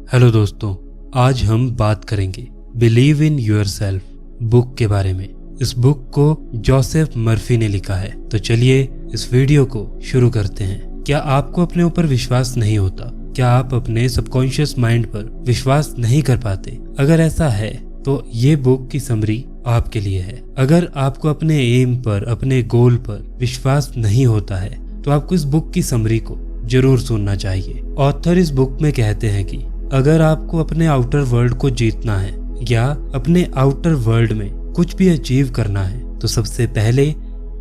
Hello दोस्तों, आज हम बात करेंगे बिलीव इन योरसेल्फ बुक के बारे में। इस बुक को जोसेफ मर्फी ने लिखा है। तो चलिए इस वीडियो को शुरू करते हैं। क्या आपको अपने ऊपर विश्वास नहीं होता? क्या आप अपने सबकॉन्शियस माइंड पर विश्वास नहीं कर पाते? अगर ऐसा है तो ये बुक की समरी आपके लिए है। अगर आपको अपने एम पर, अपने गोल पर विश्वास नहीं होता है तो आपको इस बुक की समरी को जरूर सुनना चाहिए। ऑथर इस बुक में कहते हैं कि अगर आपको अपने आउटर वर्ल्ड को जीतना है या अपने आउटर वर्ल्ड में कुछ भी अचीव करना है तो सबसे पहले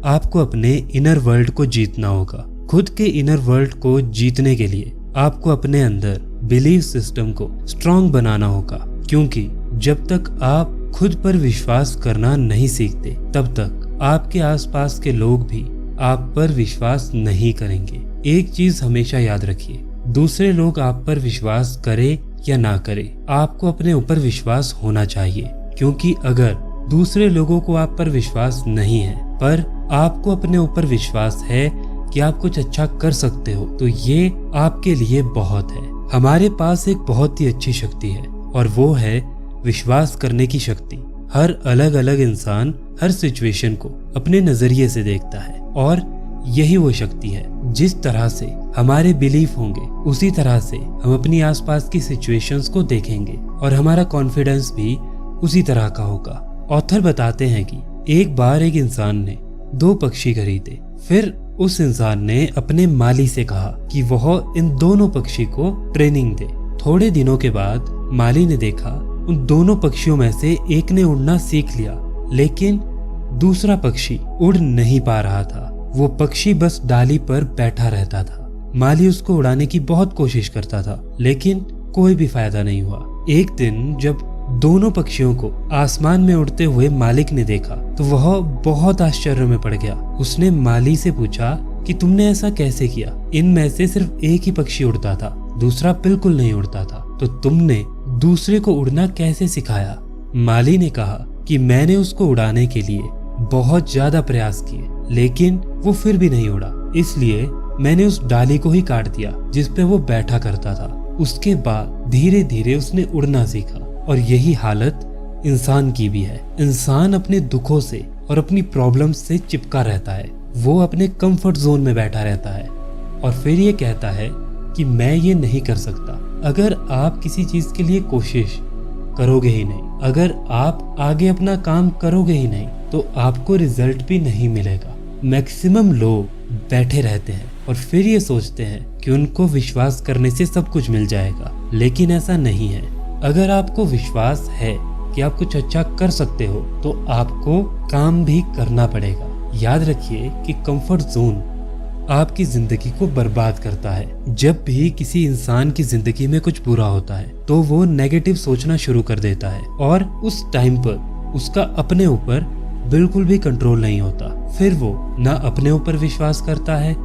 आपको अपने इनर वर्ल्ड को जीतना होगा। खुद के इनर वर्ल्ड को जीतने के लिए आपको अपने अंदर बिलीफ सिस्टम को स्ट्रांग बनाना होगा, क्योंकि जब तक आप खुद पर विश्वास करना नहीं सीखते तब तक आपके आसपास के लोग भी आप पर विश्वास नहीं करेंगे। एक चीज हमेशा याद रखिए, दूसरे लोग आप पर विश्वास करे या ना करे, आपको अपने ऊपर विश्वास होना चाहिए। क्योंकि अगर दूसरे लोगों को आप पर विश्वास नहीं है पर आपको अपने ऊपर विश्वास है कि आप कुछ अच्छा कर सकते हो, तो ये आपके लिए बहुत है। हमारे पास एक बहुत ही अच्छी शक्ति है और वो है विश्वास करने की शक्ति। हर अलग अलग इंसान हर सिचुएशन को अपने नजरिए से देखता है और यही वो शक्ति है। जिस तरह से हमारे बिलीफ होंगे उसी तरह से हम अपनी आसपास की सिचुएशंस को देखेंगे और हमारा कॉन्फिडेंस भी उसी तरह का होगा। ऑथर बताते हैं कि एक बार एक इंसान ने 2 पक्षी खरीदे। फिर उस इंसान ने अपने माली से कहा कि वह इन दोनों पक्षी को ट्रेनिंग दे। थोड़े दिनों के बाद माली ने देखा उन दोनों पक्षियों में से एक ने उड़ना सीख लिया, लेकिन दूसरा पक्षी उड़ नहीं पा रहा था। वो पक्षी बस डाली पर बैठा रहता था। माली उसको उड़ाने की बहुत कोशिश करता था, लेकिन कोई भी फायदा नहीं हुआ। एक दिन जब दोनों पक्षियों को आसमान में उड़ते हुए मालिक ने देखा तो वह बहुत आश्चर्य में पड़ गया। उसने माली से पूछा कि तुमने ऐसा कैसे किया? इनमें से सिर्फ एक ही पक्षी उड़ता था, दूसरा बिल्कुल नहीं उड़ता था, तो तुमने दूसरे को उड़ना कैसे सिखाया? माली ने कहा कि मैंने उसको उड़ाने के लिए बहुत ज्यादा प्रयास किए, लेकिन वो फिर भी नहीं उड़ा, इसलिए मैंने उस डाली को ही काट दिया जिस पे वो बैठा करता था। उसके बाद धीरे धीरे उसने उड़ना सीखा और यही हालत इंसान की भी है। इंसान अपने दुखों से और अपनी प्रॉब्लम्स से चिपका रहता है। वो अपने कंफर्ट जोन में बैठा रहता है और फिर ये कहता है कि मैं ये नहीं कर सकता। अगर आप किसी चीज के लिए कोशिश करोगे ही नहीं, अगर आप आगे अपना काम करोगे ही नहीं, तो आपको रिजल्ट भी नहीं मिलेगा। मैक्सिमम लोग बैठे रहते हैं और फिर ये सोचते हैं कि उनको विश्वास करने से सब कुछ मिल जाएगा, लेकिन ऐसा नहीं है। अगर आपको विश्वास है कि आप कुछ अच्छा कर सकते हो तो आपको काम भी करना पड़ेगा। याद रखिए कि कंफर्ट जोन आपकी जिंदगी को बर्बाद करता है। जब भी किसी इंसान की जिंदगी में कुछ बुरा होता है तो वो नेगेटिव सोचना शुरू कर देता है और उस टाइम पर उसका अपने ऊपर बिल्कुल भी कंट्रोल नहीं होता। फिर वो ना अपने ऊपर विश्वास करता है,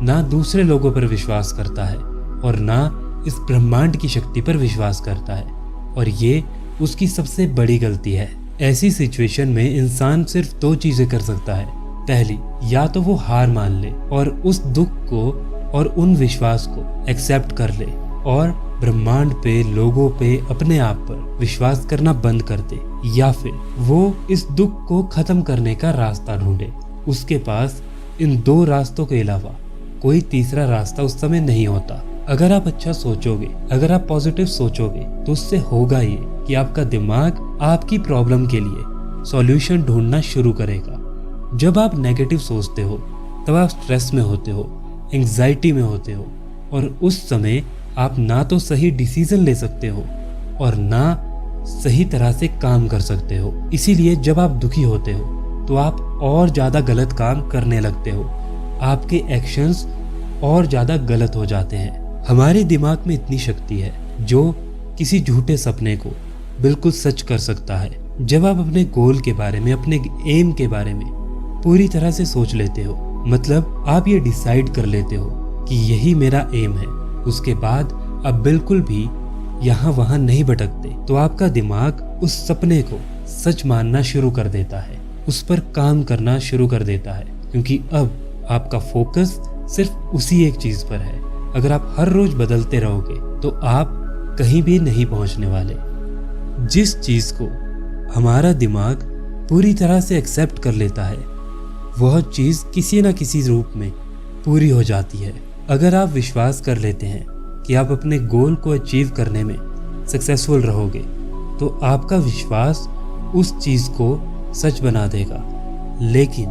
ना दूसरे लोगों पर विश्वास करता है और ना इस ब्रह्मांड की शक्ति पर विश्वास करता है, और ये उसकी सबसे बड़ी गलती है। ऐसी सिचुएशन में इंसान सिर्फ 2 चीजें कर सकता है। पहली, या तो वो हार मान ले और उस दुख को और उन विश्वास को एक्सेप्ट कर ले और ब्रह्मांड पे, लोगों पे, अपने आप पर विश्वास करना बंद कर दे, या फिर वो इस दुख को खत्म करने का रास्ता ढूंढे। उसके पास इन 2 रास्तों के अलावा कोई तीसरा रास्ता उस समय नहीं होता। अगर आप अच्छा सोचोगे, अगर आप पॉजिटिव सोचोगे तो उससे होगा ये कि आपका दिमाग आपकी प्रॉब्लम के लिए सॉल्यूशन ढूंढना शुरू करेगा। जब आप नेगेटिव सोचते हो तब आप स्ट्रेस में होते हो, एंग्जाइटी में होते हो, और उस समय आप ना तो सही डिसीजन ले सकते हो और ना सही तरह से काम कर सकते हो। इसीलिए जब आप दुखी होते हो तो आप और ज्यादा गलत काम करने लगते हो, आपके एक्शंस और ज्यादा गलत हो जाते हैं। हमारे दिमाग में इतनी शक्ति है जो किसी झूठे सपने को बिल्कुल सच कर सकता है। जब आप अपने गोल के बारे में, अपने एम के बारे में पूरी तरह से सोच लेते हो, मतलब आप ये डिसाइड कर लेते हो कि यही मेरा एम है, उसके बाद आप बिल्कुल भी यहाँ वहाँ नहीं भटकते, तो आपका दिमाग उस सपने को सच मानना शुरू कर देता है, उस पर काम करना शुरू कर देता है, क्योंकि अब आपका फोकस सिर्फ उसी एक चीज पर है। अगर आप हर रोज बदलते रहोगे तो आप कहीं भी नहीं पहुंचने वाले। जिस चीज को हमारा दिमाग पूरी तरह से एक्सेप्ट कर लेता है वह चीज किसी न किसी रूप में पूरी हो जाती है। अगर आप विश्वास कर लेते हैं कि आप अपने गोल को अचीव करने में सक्सेसफुल रहोगे तो आपका विश्वास उस चीज को सच बना देगा। लेकिन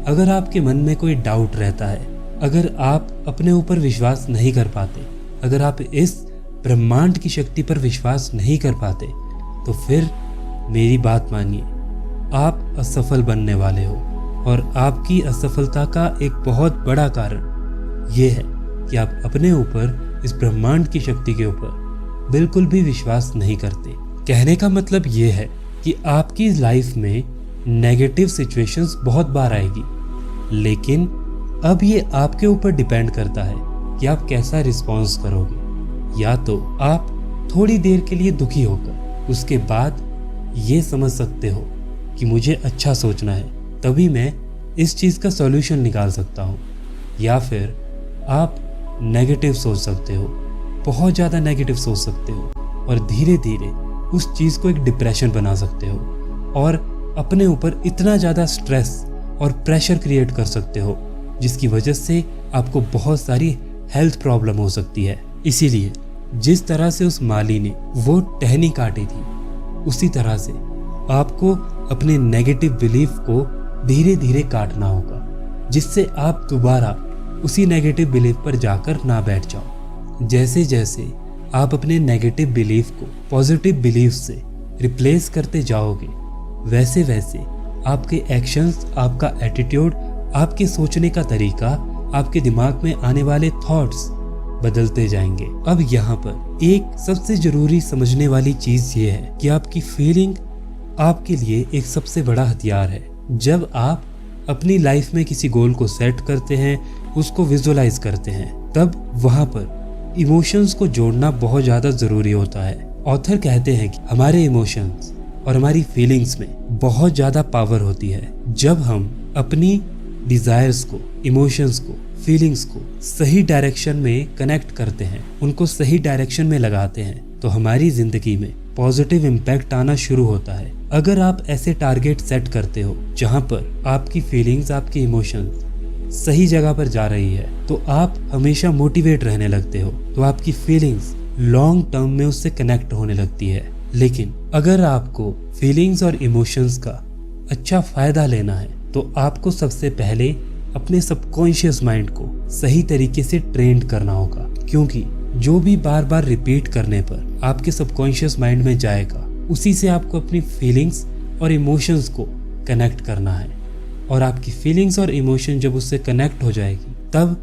अगर आपके मन में कोई डाउट रहता है, अगर आप अपने ऊपर विश्वास नहीं कर पाते, अगर आप इस ब्रह्मांड की शक्ति पर विश्वास नहीं कर पाते, तो फिर मेरी बात मानिए, आप असफल बनने वाले हो। और आपकी असफलता का एक बहुत बड़ा कारण ये है कि आप अपने ऊपर, इस ब्रह्मांड की शक्ति के ऊपर बिल्कुल भी विश्वास नहीं करते। कहने का मतलब ये है कि आपकी लाइफ में नेगेटिव सिचुएशंस बहुत बार आएगी, लेकिन अब ये आपके ऊपर डिपेंड करता है कि आप कैसा रिस्पॉन्स करोगे। या तो आप थोड़ी देर के लिए दुखी होकर उसके बाद ये समझ सकते हो कि मुझे अच्छा सोचना है, तभी मैं इस चीज़ का सॉल्यूशन निकाल सकता हूँ। या फिर आप नेगेटिव सोच सकते हो, बहुत ज़्यादा नेगेटिव सोच सकते हो और धीरे धीरे उस चीज़ को एक डिप्रेशन बना सकते हो और अपने ऊपर इतना ज़्यादा स्ट्रेस और प्रेशर क्रिएट कर सकते हो जिसकी वजह से आपको बहुत सारी हेल्थ प्रॉब्लम हो सकती है। इसीलिए जिस तरह से उस माली ने वो टहनी काटी थी, उसी तरह से आपको अपने नेगेटिव बिलीफ को धीरे धीरे काटना होगा, जिससे आप दोबारा उसी नेगेटिव बिलीफ पर जाकर ना बैठ जाओ। जैसे जैसे आप अपने नेगेटिव बिलीफ को पॉजिटिव बिलीफ से रिप्लेस करते जाओगे, वैसे वैसे आपके एक्शंस, आपका एटीट्यूड, आपके सोचने का तरीका, आपके दिमाग में आने वाले थॉट्स बदलते जाएंगे। अब यहाँ पर एक सबसे जरूरी समझने वाली चीज ये है कि आपकी फीलिंग आपके लिए एक सबसे बड़ा हथियार है। जब आप अपनी लाइफ में किसी गोल को सेट करते हैं, उसको विजुअलाइज करते हैं, तब वहाँ पर इमोशंस को जोड़ना बहुत ज़्यादा ज़रूरी होता है। ऑथर कहते हैं कि हमारे इमोशंस और हमारी फीलिंग्स में बहुत ज़्यादा पावर होती है। जब हम अपनी डिज़ायर्स को, इमोशंस को, फीलिंग्स को सही डायरेक्शन में कनेक्ट करते हैं, उनको सही डायरेक्शन में लगाते हैं, तो हमारी ज़िंदगी में पॉजिटिव इम्पैक्ट आना शुरू होता है। अगर आप ऐसे टारगेट सेट करते हो जहाँ पर आपकी फीलिंग्स, आपके इमोशंस सही जगह पर जा रही है, तो आप हमेशा मोटिवेट रहने लगते हो, तो आपकी फीलिंग्स लॉन्ग टर्म में उससे कनेक्ट होने लगती है। लेकिन अगर आपको फीलिंग्स और इमोशंस का अच्छा फायदा लेना है तो आपको सबसे पहले अपने सबकॉन्शियस माइंड को सही तरीके से ट्रेन करना होगा, क्योंकि जो भी बार बार रिपीट करने पर आपके सबकॉन्शियस माइंड में जाएगा, उसी से आपको अपनी फीलिंग्स और इमोशंस को कनेक्ट करना है। और आपकी फीलिंग्स और इमोशन जब उससे कनेक्ट हो जाएगी, तब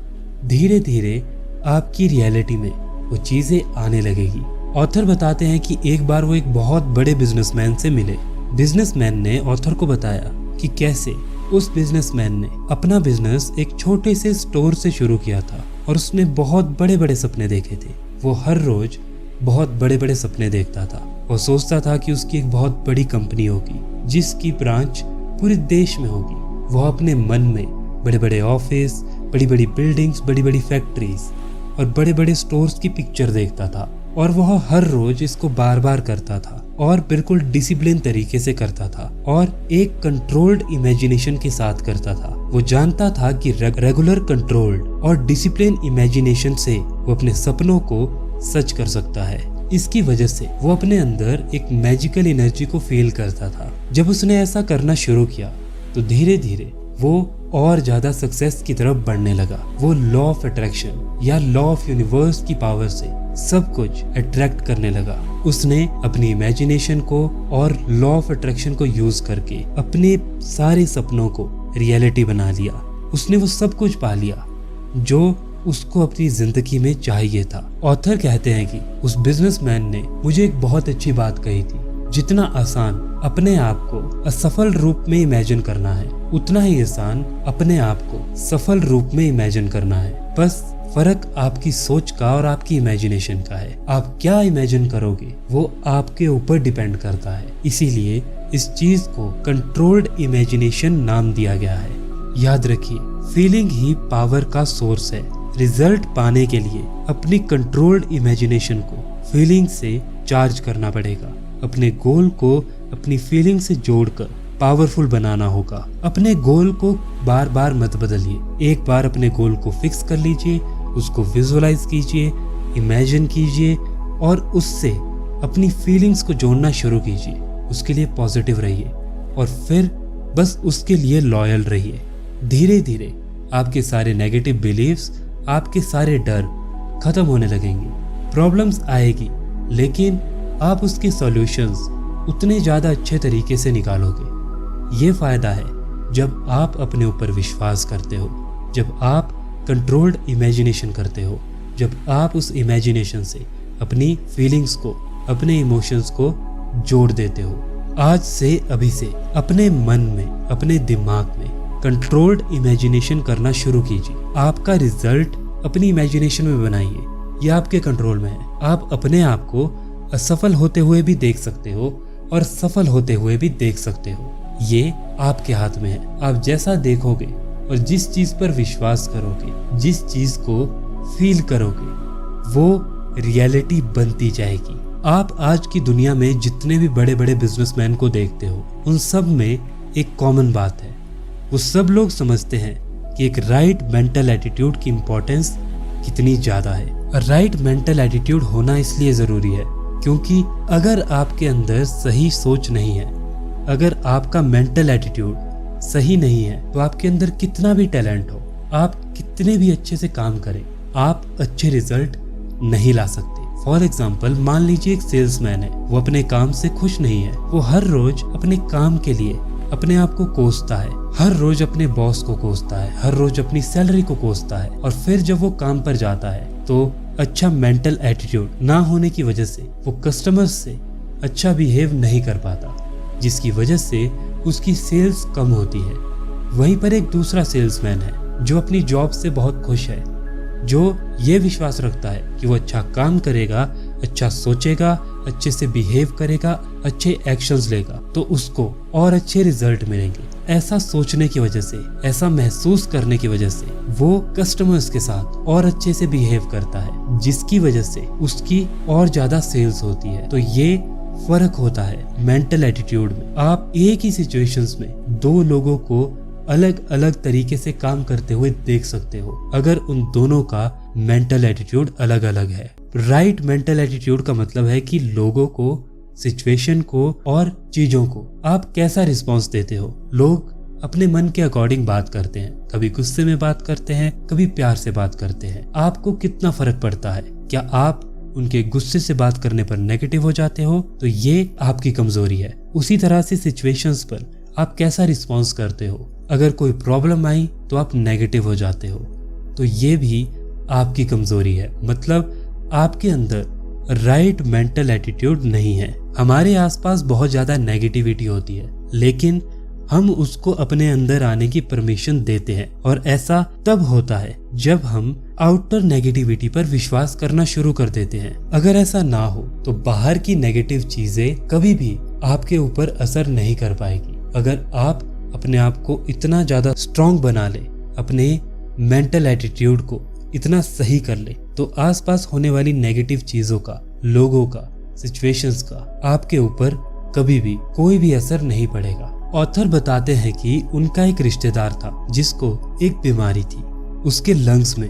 धीरे धीरे आपकी रियलिटी में वो चीज़ें आने लगेगी। ऑथर बताते हैं कि एक बार वो एक बहुत बड़े बिजनेसमैन से मिले। बिजनेसमैन ने ऑथर को बताया कि कैसे उस बिजनेसमैन ने अपना बिजनेस एक छोटे से स्टोर से शुरू किया था और उसने बहुत बड़े बड़े सपने देखे थे। वो हर रोज बहुत बड़े बड़े सपने देखता था। वो सोचता था कि उसकी एक बहुत बड़ी कंपनी होगी जिसकी ब्रांच पूरे देश में होगी। वो अपने मन में बड़े बड़े ऑफिस, बड़ी बड़ी बिल्डिंग्स, बड़ी बड़ी फैक्ट्रीज और बड़े बड़े स्टोर्स की पिक्चर देखता था और वह हर रोज इसको बार बार करता था और बिल्कुल डिसिप्लिन तरीके से करता था और एक कंट्रोल्ड इमेजिनेशन के साथ करता था। वो जानता था कि रेगुलर, कंट्रोल्ड और डिसिप्लिन इमेजिनेशन से वो अपने सपनों को सच कर सकता है। इसकी वजह से वो अपने अंदर एक मैजिकल एनर्जी को फील करता था। जब उसने ऐसा करना शुरू किया तो धीरे धीरे वो और ज्यादा सक्सेस की तरफ बढ़ने लगा। वो लॉ ऑफ अट्रैक्शन या लॉ ऑफ यूनिवर्स की पावर से सब कुछ अट्रैक्ट करने लगा। उसने अपनी इमेजिनेशन को और लॉ ऑफ अट्रैक्शन को यूज करके अपने सारे सपनों को रियलिटी बना लिया। उसने वो सब कुछ पा लिया जो उसको अपनी जिंदगी में चाहिए था। ऑथर कहते हैं कि उस बिजनेसमैन ने मुझे एक बहुत अच्छी बात कही थी, जितना आसान अपने आप को असफल रूप में इमेजिन करना है, उतना ही आसान अपने आप को सफल रूप में इमेजिन करना है। बस फर्क आपकी सोच का और आपकी इमेजिनेशन का है। आप क्या इमेजिन करोगे वो आपके ऊपर डिपेंड करता है। इसीलिए इस चीज को कंट्रोल्ड इमेजिनेशन नाम दिया गया है। याद रखिए, फीलिंग ही पावर का सोर्स है। रिजल्ट पाने के लिए अपनी कंट्रोल्ड इमेजिनेशन को फीलिंग से चार्ज करना पड़ेगा। अपने गोल को अपनी फीलिंग से जोड़कर पावरफुल बनाना होगा। अपने गोल को बार बार मत बदलिए। एक बार अपने गोल को फिक्स कर लीजिए, उसको विजुअलाइज कीजिए, इमेजिन कीजिए और उससे अपनी फीलिंग्स को जोड़ना शुरू कीजिए। उसके लिए पॉजिटिव रहिए और फिर बस उसके लिए लॉयल रहिए। धीरे धीरे आपके सारे नेगेटिव बिलीव्स, आपके सारे डर खत्म होने लगेंगे। प्रॉब्लम्स आएगी लेकिन आप उसके सॉल्यूशंस उतने ज़्यादा अच्छे तरीके से निकालोगे। ये फ़ायदा है जब आप अपने ऊपर विश्वास करते हो, जब आप कंट्रोल्ड इमेजिनेशन करते हो, जब आप उस इमेजिनेशन से अपनी फीलिंग्स को, अपने इमोशंस को जोड़ देते हो। आज से, अभी से अपने मन में, अपने दिमाग में कंट्रोल्ड इमेजिनेशन करना शुरू कीजिए। आपका रिजल्ट अपनी इमेजिनेशन में बनाइए, ये आपके कंट्रोल में है। आप अपने आप को असफल होते हुए भी देख सकते हो और सफल होते हुए भी देख सकते हो। ये आपके हाथ में है। आप जैसा देखोगे और जिस चीज पर विश्वास करोगे, जिस चीज को फील करोगे, वो रियलिटी बनती जाएगी। आप आज की दुनिया में जितने भी बड़े बड़े बिजनेसमैन को देखते हो, उन सब में एक कॉमन बात है। वो सब लोग समझते हैं कि एक राइट मेंटल एटीट्यूड की इम्पोर्टेंस कितनी ज्यादा है। राइट मेंटल एटीट्यूड होना इसलिए जरूरी है क्योंकि अगर आपके अंदर सही सोच नहीं है, अगर आपका मेंटल एटीट्यूड सही नहीं है, तो आपके अंदर कितना भी टैलेंट हो, आप कितने भी अच्छे से काम करें, आप अच्छे रिजल्ट नहीं ला सकते। फॉर एग्जाम्पल, मान लीजिए एक सेल्समैन है, वो अपने काम से खुश नहीं है। वो हर रोज अपने काम के लिए अपने आप को कोसता है, हर रोज अपने बॉस को कोसता है, हर रोज अपनी सैलरी को कोसता है और फिर जब वो काम पर जाता है तो अच्छा मेंटल एटीट्यूड ना होने की वजह से वो कस्टमर्स से अच्छा बिहेव नहीं कर पाता, जिसकी वजह से उसकी सेल्स कम होती है। वहीं पर एक दूसरा सेल्समैन है जो अपनी जॉब से बहुत खुश है, जो ये विश्वास रखता है कि वो अच्छा काम करेगा, अच्छा सोचेगा, अच्छे से बिहेव करेगा, अच्छे एक्शंस लेगा तो उसको और अच्छे रिजल्ट मिलेंगे। ऐसा सोचने की वजह से, ऐसा महसूस करने की वजह से वो कस्टमर्स के साथ और अच्छे से बिहेव करता है, जिसकी वजह से उसकी और ज्यादा सेल्स होती है। तो ये फर्क होता है मेंटल एटीट्यूड में। आप एक ही सिचुएशंस में दो लोगों को अलग अलग तरीके से काम करते हुए देख सकते हो अगर उन दोनों का मेंटल एटीट्यूड अलग अलग है। राइट मेंटल एटीट्यूड का मतलब है कि लोगों को, सिचुएशन को और चीजों को आप कैसा रिस्पॉन्स देते हो। लोग अपने मन के अकॉर्डिंग बात करते हैं, कभी गुस्से में बात करते हैं, कभी प्यार से बात करते हैं। आपको कितना फर्क पड़ता है? क्या आप उनके गुस्से से बात करने पर नेगेटिव हो जाते हो? तो ये आपकी कमजोरी है। उसी तरह से सिचुएशंस पर आप कैसा रिस्पॉन्स करते हो। अगर कोई प्रॉब्लम आई तो आप नेगेटिव हो जाते हो, तो ये भी आपकी कमजोरी है। मतलब आपके अंदर राइट मेंटल एटीट्यूड नहीं है। हमारे आसपास बहुत ज्यादा नेगेटिविटी होती है लेकिन हम उसको अपने अंदर आने की परमिशन देते हैं और ऐसा तब होता है जब हम आउटर नेगेटिविटी पर विश्वास करना शुरू कर देते हैं। अगर ऐसा ना हो तो बाहर की नेगेटिव चीजें कभी भी आपके ऊपर असर नहीं कर पाएगी। अगर आप अपने आप को इतना ज्यादा स्ट्रॉन्ग बना ले, अपने मेंटल एटीट्यूड को इतना सही कर ले, तो आसपास होने वाली नेगेटिव चीजों का, लोगों का, सिचुएशंस का आपके ऊपर कभी भी कोई भी असर नहीं पड़ेगा। ऑथर बताते हैं कि उनका एक रिश्तेदार था जिसको एक बीमारी थी। उसके लंग्स में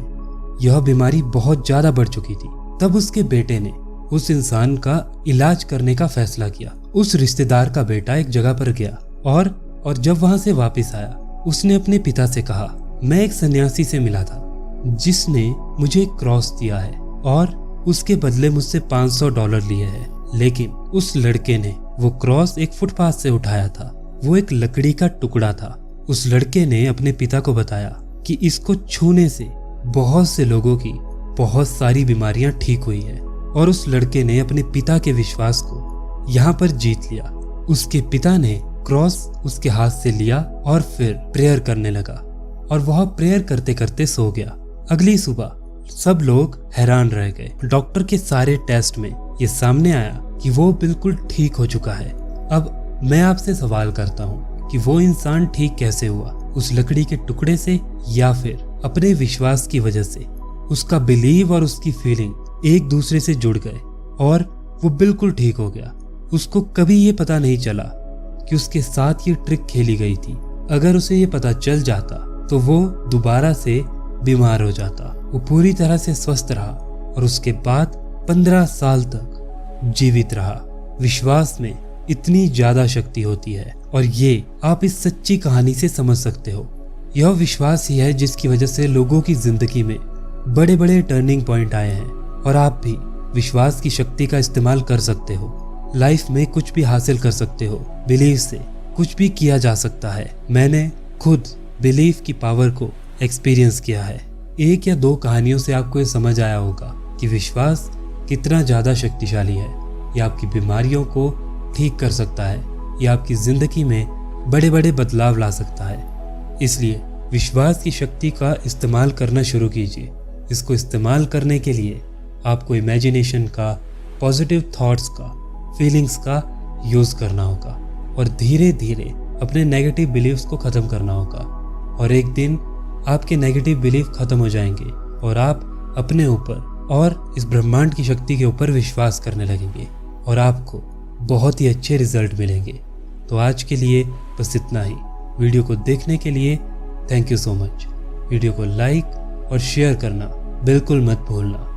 यह बीमारी बहुत ज्यादा बढ़ चुकी थी। तब उसके बेटे ने उस इंसान का इलाज करने का फैसला किया। उस रिश्तेदार का बेटा एक जगह पर गया और जब वहां से वापस आया, उसने अपने पिता से कहा, मैं एक सन्यासी से मिला था जिसने मुझे एक क्रॉस दिया है और उसके बदले मुझसे $500 लिए हैं। लेकिन उस लड़के ने वो क्रॉस एक फुटपाथ से उठाया था। वो एक लकड़ी का टुकड़ा था। उस लड़के ने अपने पिता को बताया कि इसको छूने से बहुत से लोगों की बहुत सारी बीमारियां ठीक हुई है। और उस लड़के ने अपने पिता के विश्वास को यहाँ पर जीत लिया। उसके पिता ने क्रॉस उसके हाथ से लिया और फिर प्रेयर करने लगा और वह प्रेयर करते करते सो गया। अगली सुबह सब लोग हैरान रह गए। डॉक्टर के सारे टेस्ट में ये सामने आया कि वो बिल्कुल ठीक हो चुका है। अब मैं आपसे सवाल करता हूँ कि वो इंसान ठीक कैसे हुआ? उस लकड़ी के टुकड़े से या फिर अपने विश्वास की वजह से? उसका बिलीव और उसकी फीलिंग एक दूसरे से जुड़ गए और वो बिल्कुल ठीक हो गया। उसको कभी ये पता नहीं चला कि उसके साथ ये ट्रिक खेली गई थी। अगर उसे ये पता चल जाता तो वो दोबारा से बीमार हो जाता। वो पूरी तरह से स्वस्थ रहा और उसके बाद 15 साल तक जीवित रहा। विश्वास में इतनी ज्यादा शक्ति होती है और ये आप इस सच्ची कहानी से समझ सकते हो। यह विश्वास ही है जिसकी वजह से लोगों की जिंदगी में बड़े बड़े टर्निंग पॉइंट आए हैं और आप भी विश्वास की शक्ति का इस्तेमाल कर सकते हो। लाइफ में कुछ भी हासिल कर सकते हो। बिलीव से कुछ भी किया जा सकता है। मैंने खुद बिलीव की पावर को एक्सपीरियंस किया है। एक या दो कहानियों से आपको ये समझ आया होगा कि विश्वास कितना ज्यादा शक्तिशाली है। यह आपकी बीमारियों को ठीक कर सकता है, यह आपकी जिंदगी में बड़े बड़े बदलाव ला सकता है। इसलिए विश्वास की शक्ति का इस्तेमाल करना शुरू कीजिए। इसको इस्तेमाल करने के लिए आपको इमेजिनेशन का, पॉजिटिव थॉट्स का, फीलिंग्स का यूज करना होगा और धीरे धीरे अपने नेगेटिव बिलीव्स को खत्म करना होगा। और एक दिन आपके नेगेटिव बिलीफ खत्म हो जाएंगे और आप अपने ऊपर और इस ब्रह्मांड की शक्ति के ऊपर विश्वास करने लगेंगे और आपको बहुत ही अच्छे रिजल्ट मिलेंगे। तो आज के लिए बस इतना ही। वीडियो को देखने के लिए thank you so much. Video को लाइक और शेयर करना बिल्कुल मत भूलना।